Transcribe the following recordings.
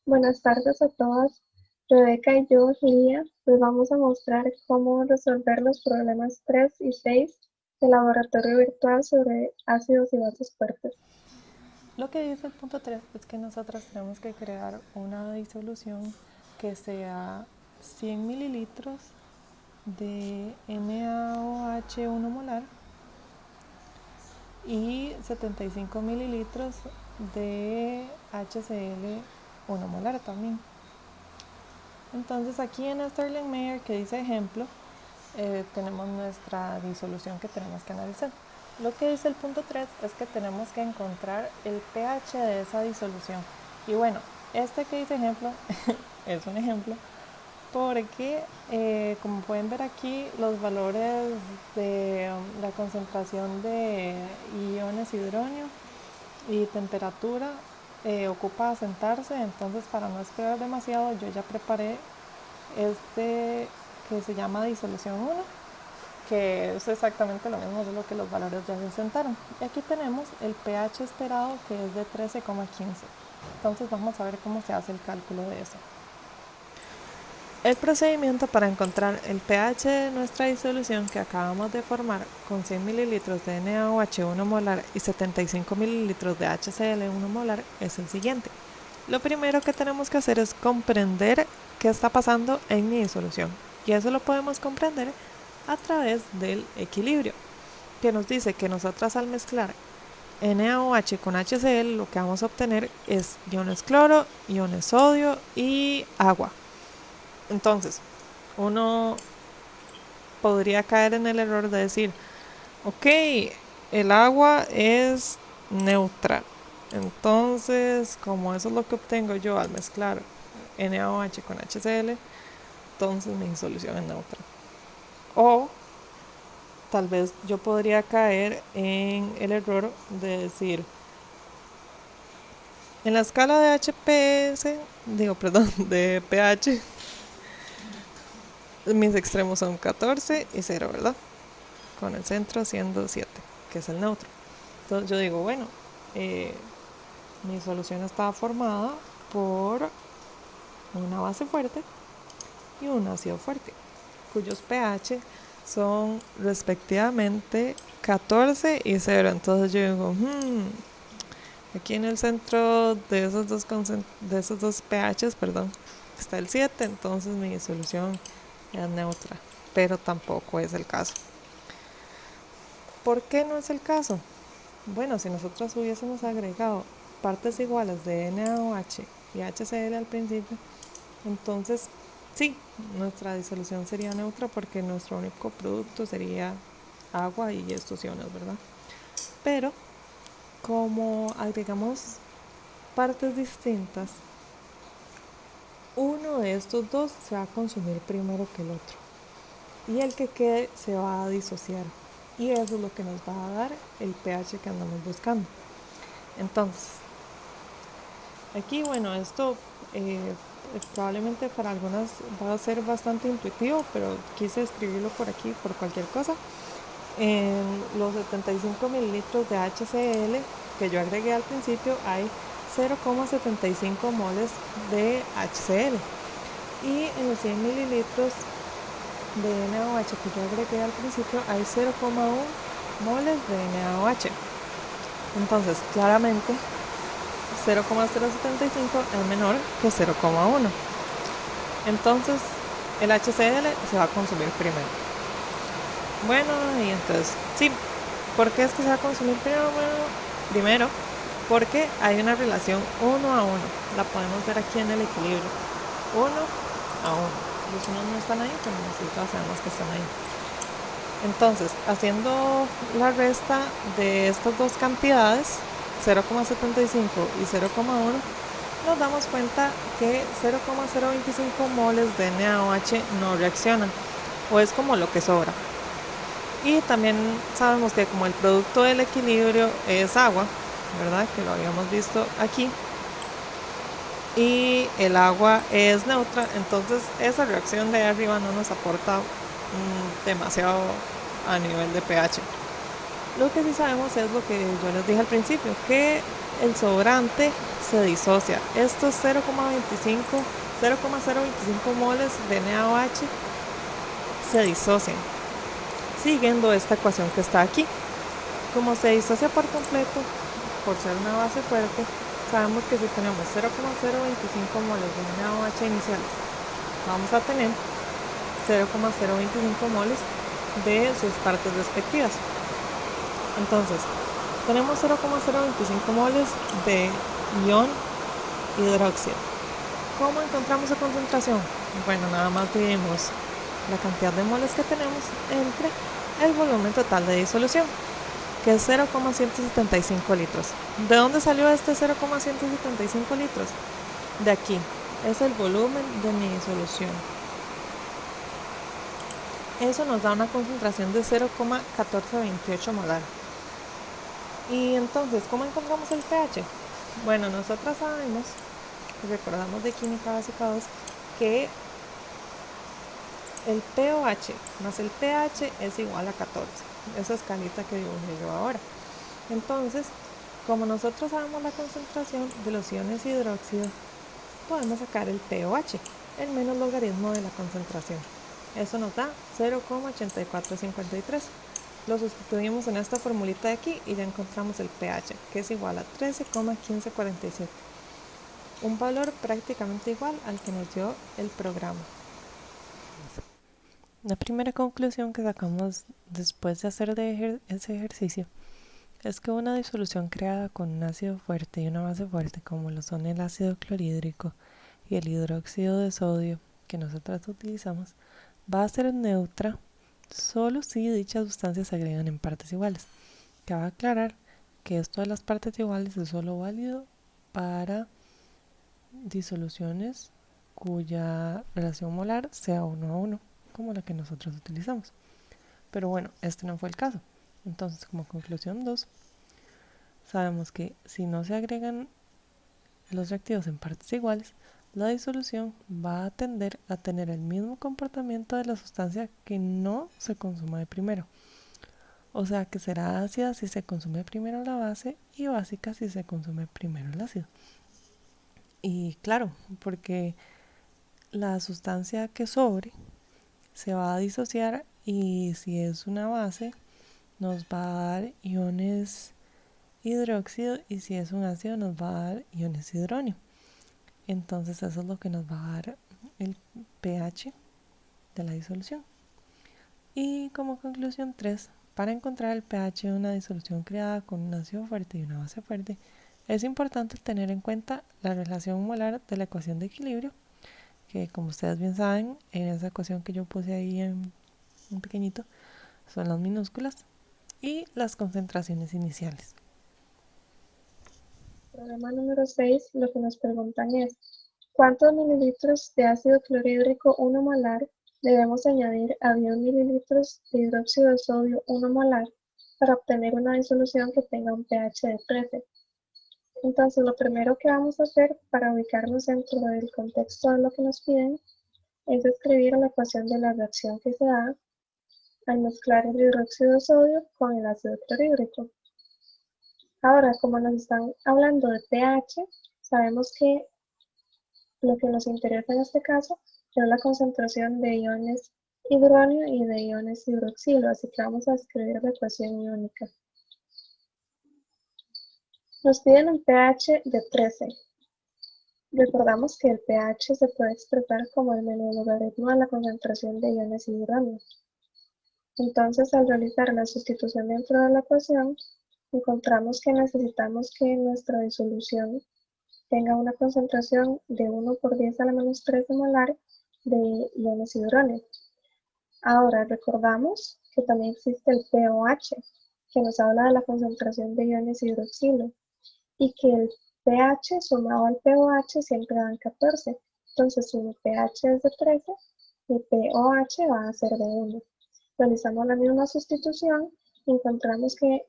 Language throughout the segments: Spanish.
Buenas tardes a todas. Rebeca y yo, Gilia, les vamos a mostrar cómo resolver los problemas 3 y 6 del laboratorio virtual sobre ácidos y bases fuertes. Lo que dice el punto 3 es que nosotras tenemos que crear una disolución que sea 100 mililitros de NaOH 1 molar y 75 mililitros de HCl 1 molar también. Entonces aquí en Erlenmeyer, que dice ejemplo, tenemos nuestra disolución que tenemos que analizar. Lo que dice el punto 3 es que tenemos que encontrar el pH de esa disolución. Y bueno, este que dice ejemplo es un ejemplo porque como pueden ver aquí los valores de la concentración de iones hidronio y temperatura ocupa asentarse, entonces para no esperar demasiado yo ya preparé este que se llama disolución 1, que es exactamente lo mismo, solo que los valores ya se asentaron. Y aquí tenemos el pH esperado, que es de 13,15. Entonces vamos a ver cómo se hace el cálculo de eso. El procedimiento para encontrar el pH de nuestra disolución que acabamos de formar con 100 mililitros de NaOH 1 molar y 75 mililitros de HCl 1 molar es el siguiente. Lo primero que tenemos que hacer es comprender qué está pasando en mi disolución. Y eso lo podemos comprender a través del equilibrio, que nos dice que nosotras al mezclar NaOH con HCl lo que vamos a obtener es iones cloro, iones sodio y agua. Entonces, uno podría caer en el error de decir, ok, el agua es neutra. Entonces, como eso es lo que obtengo yo al mezclar NaOH con HCl, entonces mi solución es neutra. O tal vez yo podría caer en el error de decir, en la escala de de pH, mis extremos son 14 y 0, ¿verdad? Con el centro siendo 7, que es el neutro. Entonces yo digo, bueno, eh, mi solución está formada por una base fuerte y un ácido fuerte, cuyos pH son respectivamente 14 y 0. Entonces yo digo, aquí en el centro de esos dos pHs, está el 7, entonces mi solución es neutra, pero tampoco es el caso. ¿Por qué no es el caso? Bueno, si nosotros hubiésemos agregado partes iguales de NaOH y HCl al principio, entonces sí, nuestra disolución sería neutra porque nuestro único producto sería agua y estos iones, ¿verdad? Pero como agregamos partes distintas, uno de estos dos se va a consumir primero que el otro y el que quede se va a disociar, y eso es lo que nos va a dar el pH que andamos buscando. Entonces, aquí, bueno, esto probablemente para algunas va a ser bastante intuitivo, pero quise escribirlo por aquí por cualquier cosa. En los 75 mililitros de HCl que yo agregué al principio hay 0,75 moles de HCl, y en los 100 mililitros de NaOH que yo agregué al principio hay 0,1 moles de NaOH. Entonces, claramente 0,075 es menor que 0,1. Entonces, el HCl se va a consumir primero. Bueno, y entonces, sí, ¿por qué es que se va a consumir primero? Bueno, primero, porque hay una relación 1 a 1. La podemos ver aquí en el equilibrio. 1 a 1. Los unos no están ahí, pero nosotros sabemos que están ahí. Entonces, haciendo la resta de estas dos cantidades, 0,75 y 0,1, nos damos cuenta que 0,025 moles de NaOH no reaccionan, o es como lo que sobra. Y también sabemos que como el producto del equilibrio es agua, ¿verdad? Que lo habíamos visto aquí, y el agua es neutra, entonces esa reacción de ahí arriba no nos aporta demasiado a nivel de pH. Lo que sí sabemos es lo que yo les dije al principio, que el sobrante se disocia. Estos 0,25 moles de NaOH se disocian, siguiendo esta ecuación que está aquí. Como se disocia por completo, por ser una base fuerte, sabemos que si tenemos 0,025 moles de NaOH iniciales, vamos a tener 0,025 moles de sus partes respectivas. Entonces, tenemos 0,025 moles de ion hidróxido. ¿Cómo encontramos su concentración? Bueno, nada más dividimos la cantidad de moles que tenemos entre el volumen total de disolución, que es 0,175 litros. ¿De dónde salió este 0,175 litros? De aquí. Es el volumen de mi disolución. Eso nos da una concentración de 0,1428 molar. Y entonces, ¿cómo encontramos el pH? Bueno, nosotras sabemos, recordamos de química básica 2, que el pOH más el pH es igual a 14. Esa escalita que dibujé yo ahora. Entonces, como nosotros sabemos la concentración de los iones hidróxido, podemos sacar el pOH, el menos logaritmo de la concentración. Eso nos da 0,8453. Lo sustituimos en esta formulita de aquí y ya encontramos el pH, que es igual a 13,1547. Un valor prácticamente igual al que nos dio el programa. La primera conclusión que sacamos después de hacer ese ejercicio es que una disolución creada con un ácido fuerte y una base fuerte, como lo son el ácido clorhídrico y el hidróxido de sodio que nosotras utilizamos, va a ser neutra solo si dichas sustancias se agregan en partes iguales. Cabe aclarar que esto de las partes iguales es solo válido para disoluciones cuya relación molar sea 1 a 1, como la que nosotros utilizamos. Pero bueno, este no fue el caso. Entonces, como conclusión 2, sabemos que si no se agregan los reactivos en partes iguales, la disolución va a tender a tener el mismo comportamiento de la sustancia que no se consuma de primero. O sea que será ácida si se consume primero la base y básica si se consume primero el ácido. Y claro, porque la sustancia que sobre se va a disociar y si es una base nos va a dar iones hidróxido y si es un ácido nos va a dar iones hidronio. Entonces eso es lo que nos va a dar el pH de la disolución. Y como conclusión 3, para encontrar el pH de una disolución creada con un ácido fuerte y una base fuerte, es importante tener en cuenta la relación molar de la ecuación de equilibrio, que como ustedes bien saben, en esa ecuación que yo puse ahí en pequeñito, son las minúsculas, y las concentraciones iniciales. Problema número 6, lo que nos preguntan es, ¿cuántos mililitros de ácido clorhídrico 1 molar debemos añadir a 10 mililitros de hidróxido de sodio 1 molar para obtener una disolución que tenga un pH de 13? Entonces, lo primero que vamos a hacer para ubicarnos dentro del contexto de lo que nos piden es escribir la ecuación de la reacción que se da al mezclar el hidróxido de sodio con el ácido clorhídrico. Ahora, como nos están hablando de pH, sabemos que lo que nos interesa en este caso es la concentración de iones hidronio y de iones hidroxilo, así que vamos a escribir la ecuación iónica. Nos piden un pH de 13. Recordamos que el pH se puede expresar como el menor logaritmo de la concentración de iones hidronio. Entonces, al realizar la sustitución dentro de la ecuación, encontramos que necesitamos que nuestra disolución tenga una concentración de 1 por 10 a la menos 13 molar de iones hidronio. Ahora, recordamos que también existe el pOH, que nos habla de la concentración de iones hidroxilo, y que el pH sumado al pOH siempre dan 14. Entonces, si mi pH es de 13, mi pOH va a ser de 1. Realizamos la misma sustitución y encontramos que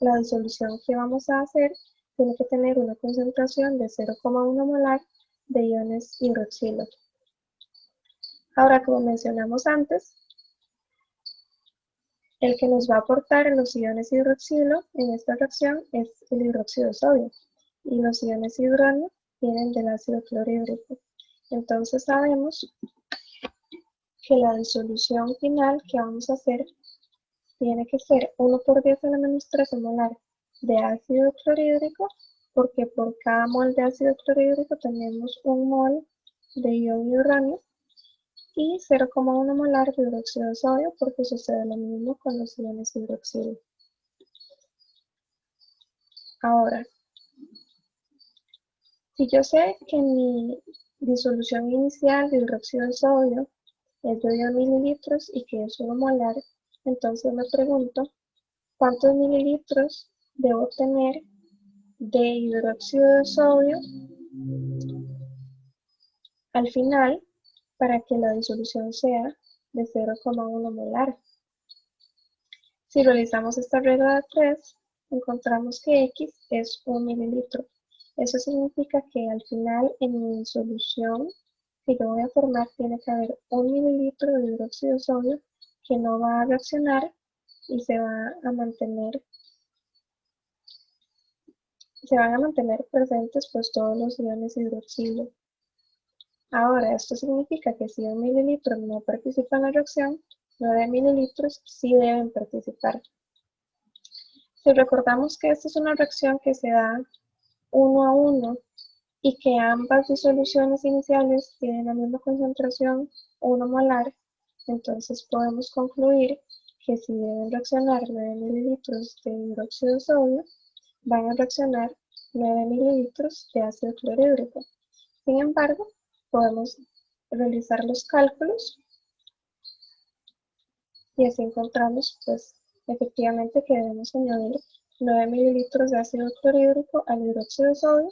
la disolución que vamos a hacer tiene que tener una concentración de 0,1 molar de iones hidroxilo. Ahora, como mencionamos antes, El que nos va a aportar los iones hidroxilo en esta reacción es el hidróxido de sodio y los iones hidrógeno vienen del ácido clorhídrico. Entonces sabemos que la disolución final que vamos a hacer tiene que ser 1 por 10 a la menos 13 molar de ácido clorhídrico, porque por cada mol de ácido clorhídrico tenemos un mol de ion hidrógeno y 0,1 molar de hidróxido de sodio, porque sucede lo mismo con los iones hidroxilo. Ahora, si yo sé que mi disolución inicial de hidróxido de sodio es de 10 mililitros y que es 1 molar, entonces me pregunto cuántos mililitros debo tener de hidróxido de sodio al final para que la disolución sea de 0,1 molar. Si realizamos esta regla de 3, encontramos que X es 1 mililitro. Eso significa que al final en mi disolución que yo voy a formar tiene que haber 1 mililitro de hidróxido de sodio que no va a reaccionar y se van a mantener presentes pues todos los iones hidroxilo. Ahora, esto significa que si 1 mililitro no participa en la reacción, 9 mililitros sí deben participar. Si recordamos que esta es una reacción que se da 1 a 1 y que ambas disoluciones iniciales tienen la misma concentración, 1 molar, entonces podemos concluir que si deben reaccionar 9 mililitros de hidróxido de sodio, van a reaccionar 9 mililitros de ácido clorhídrico. Sin embargo, podemos realizar los cálculos y así encontramos pues efectivamente que debemos añadir 9 mililitros de ácido clorhídrico al hidróxido de sodio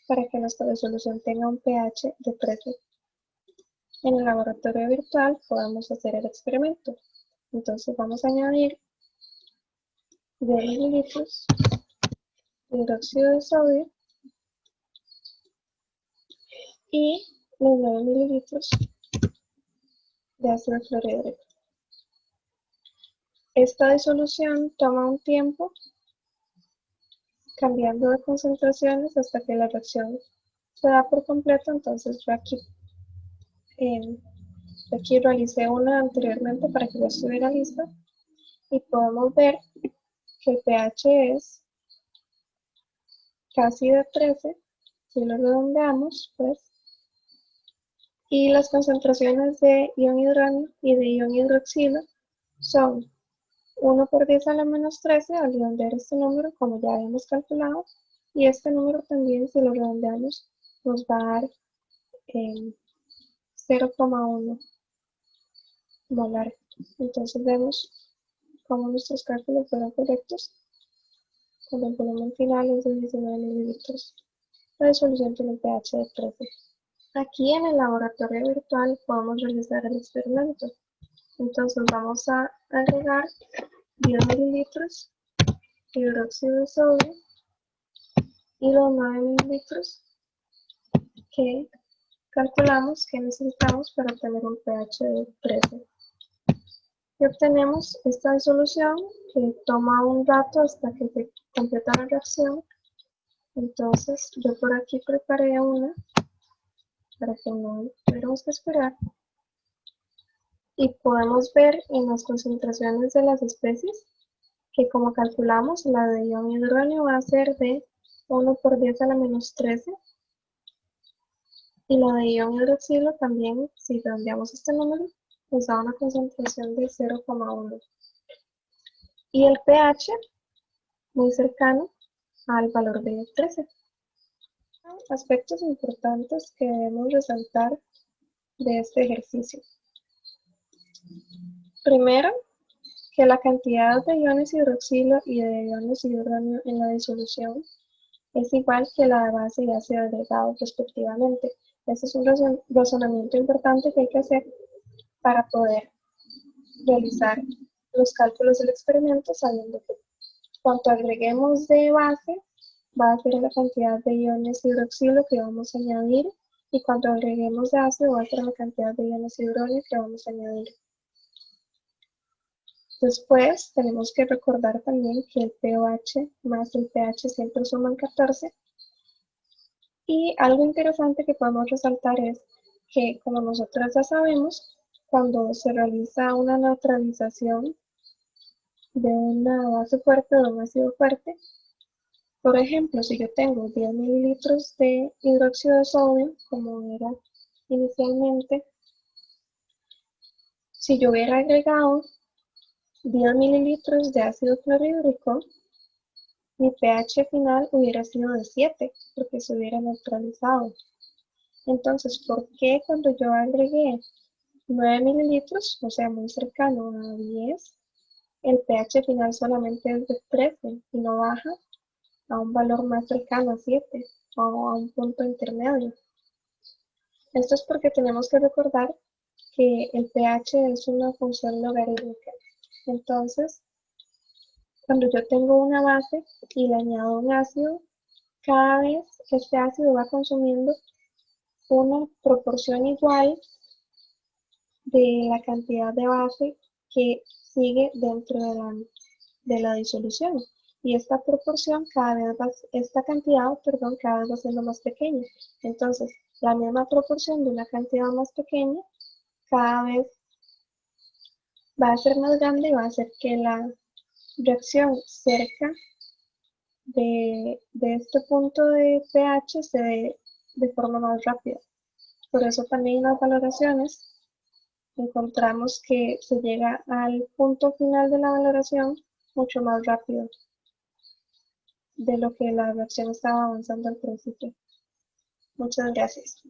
para que nuestra disolución tenga un pH de 13. En el laboratorio virtual podemos hacer el experimento. Entonces vamos a añadir 10 mililitros de hidróxido de sodio y los 9 mililitros de ácido clorhídrico. Esta disolución toma un tiempo cambiando de concentraciones hasta que la reacción se da por completo. Entonces yo aquí realicé una anteriormente para que ya estuviera lista y podemos ver que el pH es casi de 13 si lo redondeamos pues, y las concentraciones de ion hidrógeno y de ion hidroxilo son 1 por 10 a la menos 13 al redondear este número como ya habíamos calculado, y este número también si lo redondeamos nos va a dar 0,1 molar. Entonces vemos cómo nuestros cálculos fueron correctos cuando el volumen final es de 19 mililitros. La disolución tiene un pH de 13. Aquí en el laboratorio virtual podemos realizar el experimento. Entonces vamos a agregar 10 mililitros de hidróxido de sodio y los 9 mililitros que calculamos que necesitamos para obtener un pH de 13. Y obtenemos esta disolución que toma un rato hasta que se completa la reacción. Entonces yo por aquí preparé una para que no tuviéramos que esperar. Y podemos ver en las concentraciones de las especies que como calculamos la de ion hidrógeno va a ser de 1 por 10 a la menos 13 y la de ion hidroxilo también, si redondeamos este número, nos da una concentración de 0,1 y el pH muy cercano al valor de 13. Aspectos importantes que debemos resaltar de este ejercicio. Primero, que la cantidad de iones hidroxilo y de iones hidrógeno en la disolución es igual que la de base y ácido agregado respectivamente. Este es un razonamiento importante que hay que hacer para poder realizar los cálculos del experimento, sabiendo que cuanto agreguemos de base va a ser la cantidad de iones hidroxilo que vamos a añadir y cuanto agreguemos de ácido va a ser la cantidad de iones hidrógeno que vamos a añadir. Después tenemos que recordar también que el pOH más el pH siempre suman 14. Y algo interesante que podemos resaltar es que, como nosotros ya sabemos, cuando se realiza una neutralización de una base fuerte o de un ácido fuerte, por ejemplo, si yo tengo 10 mililitros de hidróxido de sodio, como era inicialmente, si yo hubiera agregado 10 mililitros de ácido clorhídrico, mi pH final hubiera sido de 7, porque se hubiera neutralizado. Entonces, ¿por qué cuando yo agregué 9 mililitros, o sea, muy cercano a 10, el pH final solamente es de 13 y no baja a un valor más cercano a 7 o a un punto intermedio? Esto es porque tenemos que recordar que el pH es una función logarítmica. Entonces, cuando yo tengo una base y le añado un ácido, cada vez este ácido va consumiendo una proporción igual de la cantidad de base que sigue dentro de la disolución. Y esta proporción esta cantidad, perdón, cada vez va siendo más pequeña. Entonces, la misma proporción de una cantidad más pequeña cada vez va a ser más grande y va a hacer que la reacción cerca de este punto de pH se dé de forma más rápida. Por eso también en las valoraciones encontramos que se llega al punto final de la valoración mucho más rápido de lo que la reacción estaba avanzando al principio. Muchas gracias.